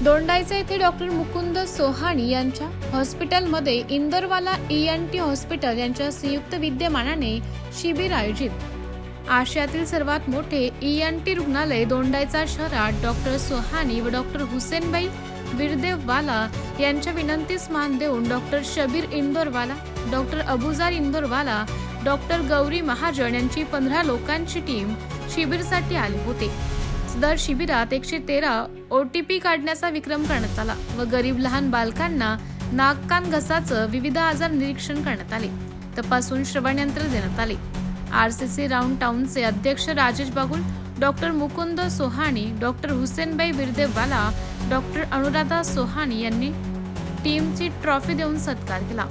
दोंडाईचा येथे डॉक्टर मुकुंद सोहाणी यांच्या हॉस्पिटलमध्ये इंदोरवाला ENT हॉस्पिटल यांच्या संयुक्त विद्यमानाने शिबिर आयोजित। आशियातील सर्वात मोठे ENT रुग्णालय दोंडाईचा शहरात डॉक्टर सोहाणी व डॉक्टर हुसेनभाई बिरदेववाला यांच्या विनंतीस मान देऊन doctor Shabbir Indorwala, doctor Abuzar Indorwala, doctor Gauri Mahajan यांची 15 लोकांची टीम शिबिरसाठी आली होती। सदर शिबिरात 113 OTP काढण्याचा विक्रम करण्यात आला व गरीब लहान बालकांना नाक कान घसाचं विविध आजार निरीक्षण करण्यात आले, तपासून श्रवण यंत्र देण्यात आले। RCC राऊंड टाउनचे अध्यक्ष Rajesh Bagul, doctor Mukund Sohani, doctor Husenbhai Birdevwala, doctor Anuradha Sohani यांनी टीमची ट्रॉफी देऊन सत्कार केला।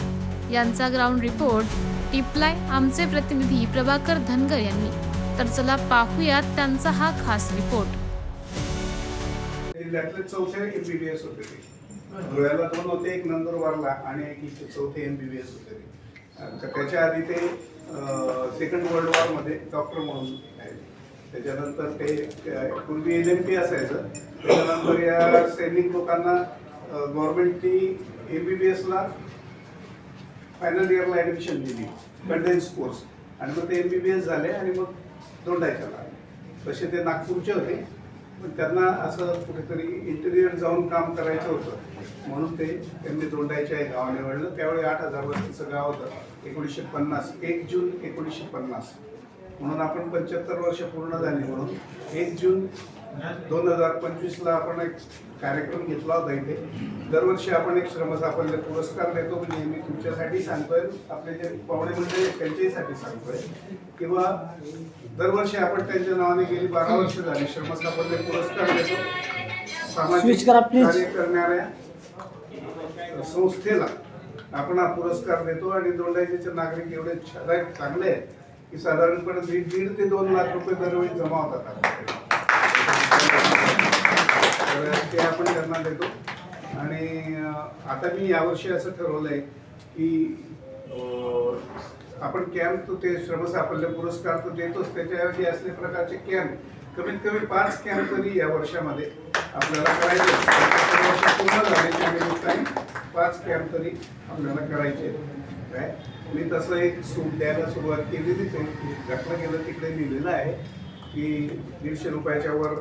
यांचा ग्राउंड रिपोर्ट टिपलाय आमचे प्रतिनिधी प्रभाकर धनगर यांनी। तर चला पाहूयात त्यांचा हा खास रिपोर्ट। जिल्ह्यातले चौथे MBBS होते ते। धुळ्याला 2 होते, एक नंदुरबारला आणि एक इथे चौथे MBBS होते ते। त्याच्या आधी ते सेकंड वर्ल्ड वॉर मध्ये डॉक्टर म्हणून आहे। त्याच्यानंतर ते पूर्वी LMP असायचं। त्याच्यानंतर या सैनिक लोकांना गव्हर्नमेंटनी MBBS ला फायनल इयरला ऍडमिशन दिली, कंडेन्स कोर्स, आणि मग ते MBBS झाले आणि मग दोंडाईच्या लागले। तसे ते नागपूरचे होते, पण त्यांना असं कुठेतरी इंटेरियर जाऊन काम करायचं होतं, म्हणून त्यांनी दोंडाईच्या एक गाव निवडलं। त्यावेळी 8000 वर्षाचं गाव होतं। 1950 1 जून 1950 म्हणून आपण 75 वर्ष पूर्ण झाली, म्हणून 1 जून 2025ला आपण एक कार्यक्रम घेतला होता इथे। दरवर्षी आपण एक श्रमसाफल्य पुरस्कार देतो, म्हणजे मी तुमच्यासाठी सांगतोय, आपले जे पाहुणे मंडळी आहेत त्यांच्यासाठी सांगतोय, किंवा दरवर्षी आपण त्यांच्या नावाने गेली 12 वर्ष झाली श्रमसाफल्य पुरस्कार देतो। सामाजिक कार्य करणाऱ्या संस्थेला आपण हा पुरस्कार देतो, आणि दोंडाईचे नागरिक एवढे चांगले आहेत की साधारणपणे 1.5 ते 2 लाख रुपये दरवेळी जमा होतात, ते आपण त्यांना देतो। आणि आता मी यावर्षी असं ठरवलंय की आपण कॅम्प, तो ते श्रमसाफल्य पुरस्कार तर देतोच, त्याच्याऐवजी असले प्रकारचे कॅम्प कमीत कमी 5 कॅम्प तरी या वर्षामध्ये आपल्याला करायचे। पूर्ण झाल्याच्या निमित्ताने 5 कॅम्प तरी आपल्याला करायचे काय। मी तसं एक सूट द्यायला सुरुवात केलेली, ते घटलं गेलं तिकडे लिहिलेलं आहे की 150 रुपयाच्या वर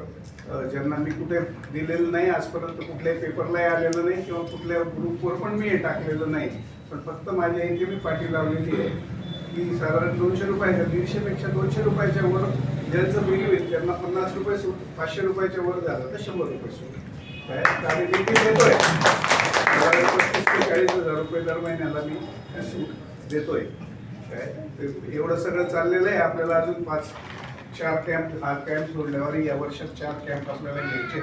ज्यांना मी कुठे दिलेलं नाही आजपर्यंत, कुठल्याही पेपरलाही आलेलं नाही किंवा कुठल्या ग्रुपवर पण मी हे टाकलेलं नाही, पण फक्त माझ्या इथे मी पाठी लावलेली आहे की साधारण 200 रुपयाच्या, 150 पेक्षा 200 रुपयाच्या वर ज्यांचं बिल होईल त्यांना 50 रुपये सूट, 500 रुपयाच्या वर झालं तर 100 रुपये सूट काय। आणि देखील देतोय 35 ते 40,000 रुपये दर महिन्याला मी सूट देतोय काय। एवढं सगळं चाललेलं आहे। आपल्याला अजून 4 कॅम्प, हा कॅम्प सोडल्यावर या वर्षात 4 कॅम्प आपल्याला घ्यायचे,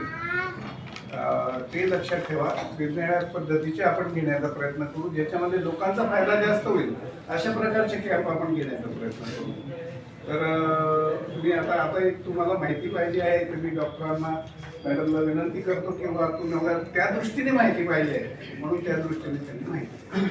ते लक्षात ठेवा। वेगवेगळ्या पद्धतीचे आपण घेण्याचा प्रयत्न करू, ज्याच्यामध्ये लोकांचा फायदा जास्त होईल अशा प्रकारचे कॅम्प आपण घेण्याचा प्रयत्न करू। तर मी आता एक तुम्हाला माहिती पाहिजे आहे, तर मी डॉक्टरांना, मॅडमला विनंती करतो किंवा तुम्हाला त्या दृष्टीने माहिती पाहिजे, म्हणून त्या दृष्टीने त्यांनी माहिती